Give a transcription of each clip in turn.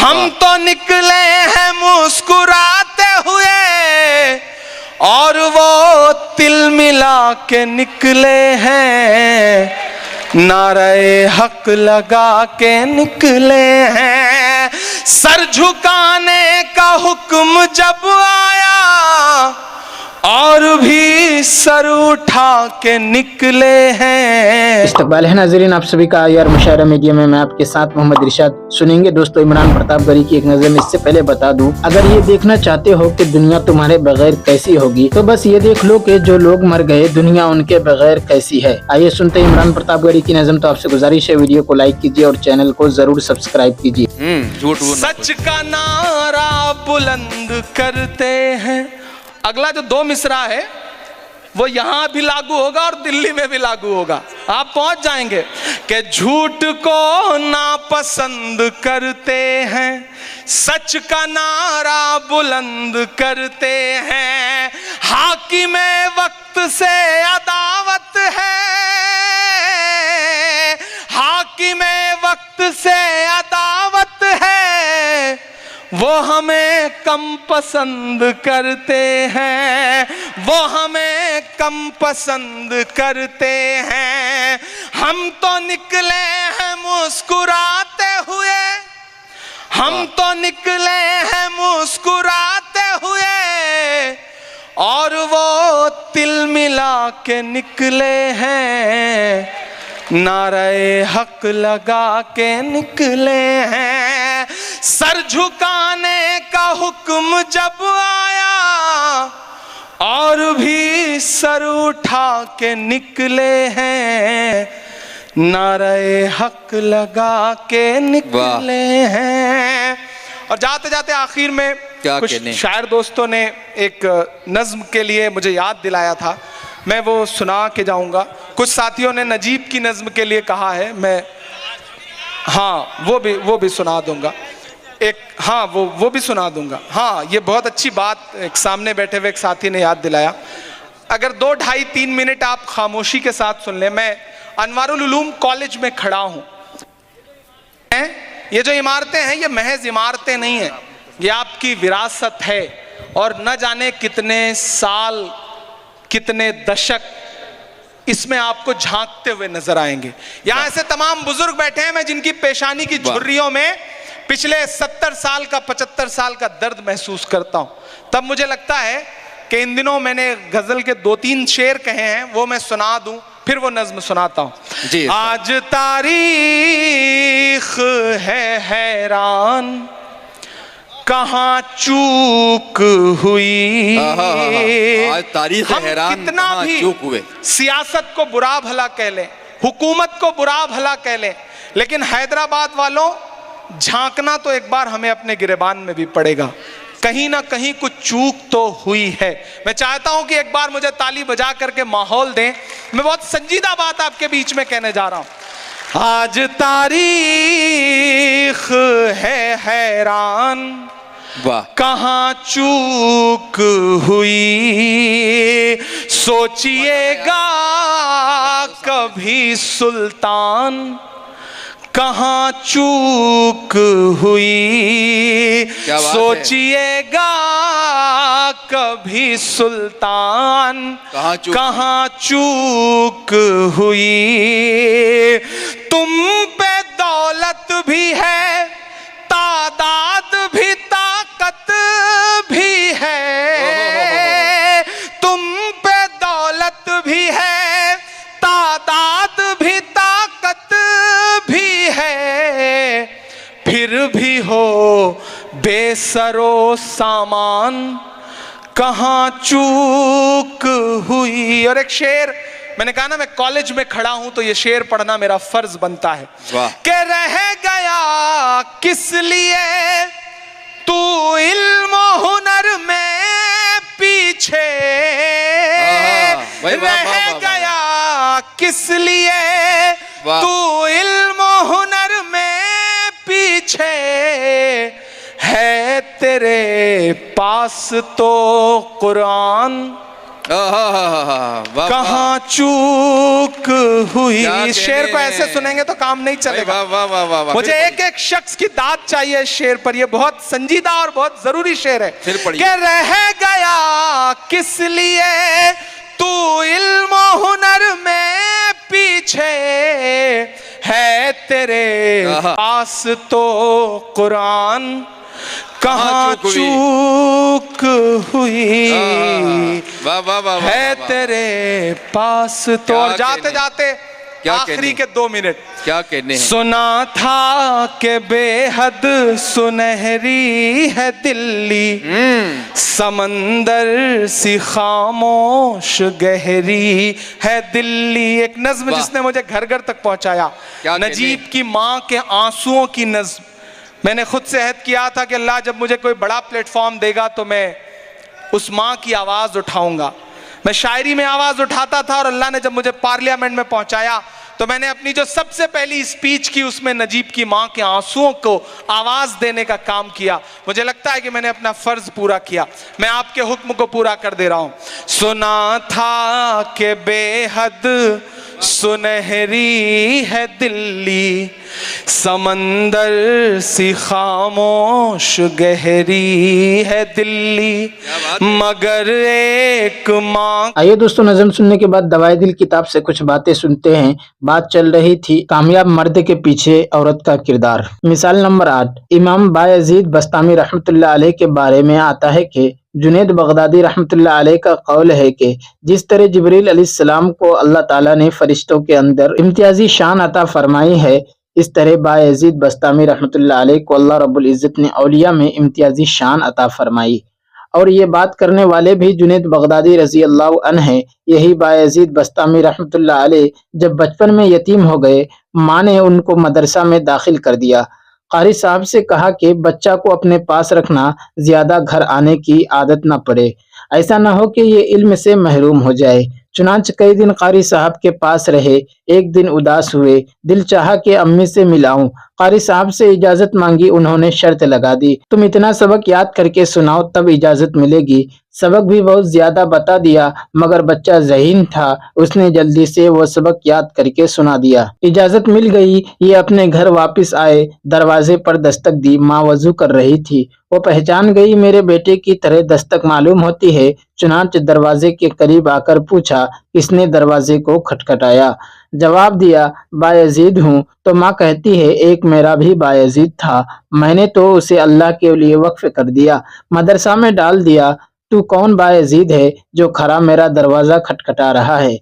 ہم تو نکلے ہیں مسکراتے ہوئے اور وہ تل ملا کے نکلے ہیں، نعرہ حق لگا کے نکلے ہیں۔ سر جھکانے کا حکم جب آیا اور بھی سر اٹھا کے نکلے ہیں۔ استقبال ہے ناظرین آپ سبھی کا IR مشاعرہ میڈیا میں آپ کے ساتھ محمد رشاد سنیں گے دوستو عمران پرتاپ گڑھی کی ایک نظم۔ اس سے پہلے بتا دوں اگر یہ دیکھنا چاہتے ہو کہ دنیا تمہارے بغیر کیسی ہوگی تو بس یہ دیکھ لو کہ جو لوگ مر گئے دنیا ان کے بغیر کیسی ہے۔ آئیے سنتے ہیں عمران پرتاپ گڑھی کی نظم۔ تو آپ سے گزارش ہے ویڈیو کو لائک کیجیے اور چینل کو ضرور سبسکرائب کیجیے۔ سچ کا نعرہ بلند کرتے ہیں۔ اگلا جو 2 مصرع ہے وہ یہاں بھی لاگو ہوگا اور دلی میں بھی لاگو ہوگا، آپ پہنچ جائیں گے کہ جھوٹ کو ناپسند کرتے ہیں، سچ کا نعرہ بلند کرتے ہیں، حاکم وقت سے عداوت ہے، حاکم وقت سے عداوت ہے، وہ ہمیں کم پسند کرتے ہیں، وہ ہمیں کم پسند کرتے ہیں۔ ہم تو نکلے ہیں مسکراتے ہوئے، ہم تو نکلے ہیں مسکراتے ہوئے اور وہ تل ملا کے نکلے ہیں، نعرہ حق لگا کے نکلے ہیں۔ سر جھکانے کا حکم جب آیا اور بھی سر اٹھا کے نکلے ہیں، نعرہ حق لگا کے نکلے ہیں۔ اور جاتے جاتے آخر میں کچھ شاعر دوستوں نے ایک نظم کے لیے مجھے یاد دلایا تھا، میں وہ سنا کے جاؤں گا۔ کچھ ساتھیوں نے نجیب کی نظم کے لیے کہا ہے، میں وہ بھی سنا دوں گا، وہ بھی سنا دوں گا۔ یہ بہت اچھی بات ایک سامنے بیٹھے ہوئے ایک ساتھی نے یاد دلایا۔ اگر 2 ڈھائی 3 منٹ آپ خاموشی کے ساتھ سن لیں۔ میں انوار العلوم کالج میں کھڑا ہوں۔ یہ جو عمارتیں ہیں یہ محض عمارتیں نہیں ہیں، یہ آپ کی وراثت ہے، اور نہ جانے کتنے سال کتنے دشک اس میں آپ کو جھانکتے ہوئے نظر آئیں گے۔ یہاں ایسے تمام بزرگ بیٹھے ہیں میں جن کی پیشانی کی جھریوں میں پچھلے 70 سال کا 75 سال کا درد محسوس کرتا ہوں۔ تب مجھے لگتا ہے کہ ان دنوں میں نے غزل کے 2-3 شعر کہے ہیں، وہ میں سنا دوں، پھر وہ نظم سناتا ہوں۔ آج تاریخ ہے حیران کہاں چوک ہوئی، ہم کتنا بھی سیاست کو برا بھلا کہہ لیں، حکومت کو برا بھلا کہہ لیں، لیکن حیدرآباد والوں جھانکنا تو ایک بار ہمیں اپنے گریبان میں بھی پڑے گا، کہیں نہ کہیں کچھ چوک تو ہوئی ہے۔ میں چاہتا ہوں کہ ایک بار مجھے تالی بجا کر کے ماحول دیں، میں بہت سنجیدہ بات آپ کے بیچ میں کہنے جا رہا ہوں۔ آج تاریخ ہے حیران کہاں چوک ہوئی، سوچئے گا کبھی سلطان کہاں چوک ہوئی، سوچئے گا کبھی سلطان کہاں چوک ہوئی۔ تم پہ دولت بھی ہے، تعداد بھی، طاقت بھی ہے، تم پہ دولت بھی ہے، تعداد بھی، طاقت بھی ہے، پھر بھی ہو بے سر و سامان کہاں چوک ہوئی۔ اور ایک شعر میں نے کہا نا میں کالج میں کھڑا ہوں تو یہ شعر پڑھنا میرا فرض بنتا ہے کہ رہ گیا کس لیے تو علم و ہنر میں پیچھے، رہ گیا کس لیے تو علم و ہنر میں پیچھے، ہے تیرے پاس تو قرآن کہاں چوک ہوئی. اس شعر کو ایسے سنیں گے تو کام نہیں چلے گا. مجھے ایک ایک شخص کی داد چاہیے اس شعر پر. یہ بہت سنجیدہ اور بہت ضروری شعر ہے. کہ رہ گیا کس لیے تو علم و ہنر میں پیچھے, ہے تیرے پاس تو قرآن کہاں چوک ہوئی, ہے تیرے پاس تو. اور جاتے جاتے آخری کے 2 منٹ کیا کہنے ہیں. سنا تھا کہ بے حد سنہری ہے دلی, سمندر سی خاموش گہری ہے دلی. ایک نظم جس نے مجھے گھر گھر تک پہنچایا, نجیب کی ماں کے آنسوؤں کی نظم. میں نے خود سے عہد کیا تھا کہ اللہ جب مجھے کوئی بڑا پلیٹ فارم دے گا تو میں اس ماں کی آواز اٹھاؤں گا. میں شاعری میں آواز اٹھاتا تھا, اور اللہ نے جب مجھے پارلیمنٹ میں پہنچایا تو میں نے اپنی جو سب سے پہلی اسپیچ کی اس میں نجیب کی ماں کے آنسوؤں کو آواز دینے کا کام کیا. مجھے لگتا ہے کہ میں نے اپنا فرض پورا کیا. میں آپ کے حکم کو پورا کر دے رہا ہوں. سنا تھا کہ بے حد سنہری ہے دلی, سمندر سی خاموش گہری ہے دلی, مگر ایک ماں. آئیے دوستو, نظم سننے کے بعد دوائے دل کتاب سے کچھ باتیں سنتے ہیں. بات چل رہی تھی کامیاب مرد کے پیچھے عورت کا کردار. مثال نمبر 8. امام بایزید بستامی رحمۃ اللہ علیہ کے بارے میں آتا ہے کہ جنید بغدادی رحمۃ اللہ علیہ کا قول ہے کہ جس طرح جبریل علیہ السلام کو اللہ تعالیٰ نے فرشتوں کے اندر امتیازی شان عطا فرمائی ہے, اس طرح بایزید بستامی رحمۃ اللہ علیہ کو اللہ رب العزت نے اولیاء میں امتیازی شان عطا فرمائی. اور یہ بات کرنے والے بھی جنید بغدادی رضی اللہ عنہ ہیں. یہی بایزید بستامی رحمۃ اللہ علیہ جب بچپن میں یتیم ہو گئے, ماں نے ان کو مدرسہ میں داخل کر دیا. قاری صاحب سے کہا کہ بچہ کو اپنے پاس رکھنا, زیادہ گھر آنے کی عادت نہ پڑے, ایسا نہ ہو کہ یہ علم سے محروم ہو جائے. چنانچہ کئی دن قاری صاحب کے پاس رہے. ایک دن اداس ہوئے, دل چاہا کہ امی سے ملاؤں. قاری صاحب سے اجازت مانگی. انہوں نے شرط لگا دی, تم اتنا سبق یاد کر کے سناؤ تب اجازت ملے گی. سبق بھی بہت زیادہ بتا دیا, مگر بچہ ذہین تھا, اس نے جلدی سے وہ سبق یاد کر کے سنا دیا. اجازت مل گئی. یہ اپنے گھر واپس آئے. دروازے پر دستک دی. ماں وضو کر رہی تھی. وہ پہچان گئی, میرے بیٹے کی طرح دستک معلوم ہوتی ہے. چنانچہ دروازے کے قریب آ کر پوچھا, کس نے دروازے کو کھٹکھٹایا؟ جواب دیا, بایزید ہوں. تو ماں کہتی ہے, ایک میرا بھی بایزید تھا, میں نے تو اسے اللہ کے لیے وقف کر دیا, مدرسہ میں ڈال دیا. تو کون بایزید ہے جو کھڑا میرا دروازہ کھٹکھٹا رہا ہے؟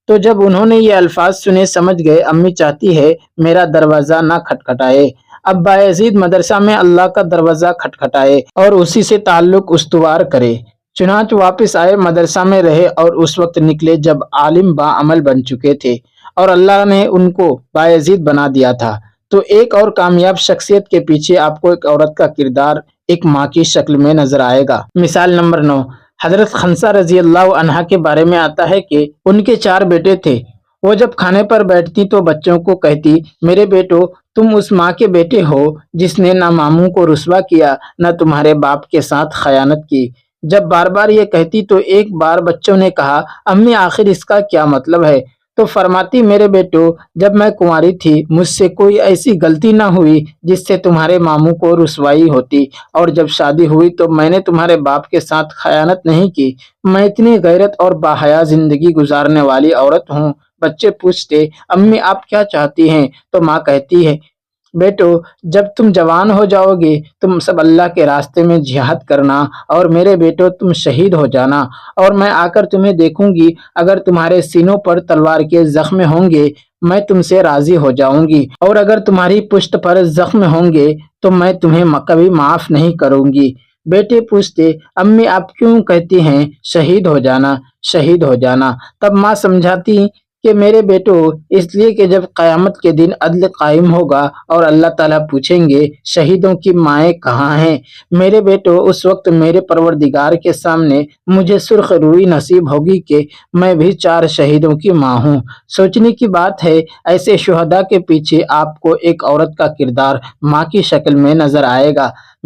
تو جب انہوں نے یہ الفاظ سنے سمجھ گئے امی چاہتی ہے میرا دروازہ نہ کھٹکھٹائے. اب بایزید مدرسہ میں اللہ کا دروازہ کھٹکھٹائے اور اسی سے تعلق استوار کرے. چنانچہ واپس آئے, مدرسہ میں رہے اور اس وقت نکلے جب عالم با عمل بن چکے تھے اور اللہ نے ان کو بایزید بنا دیا تھا. تو ایک اور کامیاب شخصیت کے پیچھے آپ کو ایک عورت کا کردار ایک ماں کی شکل میں نظر آئے گا. مثال نمبر 9. حضرت خنسا رضی اللہ عنہا کے بارے میں آتا ہے کہ ان کے 4 بیٹے تھے. وہ جب کھانے پر بیٹھتی تو بچوں کو کہتی, میرے بیٹو تم اس ماں کے بیٹے ہو جس نے نہ ماموں کو رسوا کیا نہ تمہارے باپ کے ساتھ خیانت کی. جب بار بار یہ کہتی تو ایک بار بچوں نے کہا, امی آخر اس کا کیا مطلب ہے؟ تو فرماتی, میرے بیٹو جب میں کنواری تھی مجھ سے کوئی ایسی غلطی نہ ہوئی جس سے تمہارے ماموں کو رسوائی ہوتی, اور جب شادی ہوئی تو میں نے تمہارے باپ کے ساتھ خیانت نہیں کی. میں اتنی غیرت اور باحیا زندگی گزارنے والی عورت ہوں. بچے پوچھتے, امی آپ کیا چاہتی ہیں؟ تو ماں کہتی ہے, بیٹو جب تم جوان ہو جاؤ گے تم سب اللہ کے راستے میں جہاد کرنا, اور میرے بیٹو تم شہید ہو جانا, اور میں آ کر تمہیں دیکھوں گی. اگر تمہارے سینوں پر تلوار کے زخم ہوں گے میں تم سے راضی ہو جاؤں گی, اور اگر تمہاری پشت پر زخم ہوں گے تو میں تمہیں کبھی معاف نہیں کروں گی. بیٹے پوچھتے, امی آپ کیوں کہتی ہیں شہید ہو جانا شہید ہو جانا؟ تب ماں سمجھاتی کہ میرے بیٹو اس لیے کہ جب قیامت کے دن عدل قائم ہوگا اور اللہ تعالیٰ پوچھیں گے شہیدوں کی مائیں کہاں ہیں, میرے بیٹو اس وقت میرے پروردگار کے سامنے مجھے سرخ روئی نصیب ہوگی کہ میں بھی 4 شہیدوں کی ماں ہوں. سوچنے کی بات ہے, ایسے شہداء کے پیچھے آپ کو ایک عورت کا کردار ماں کی شکل میں نظر آئے گا.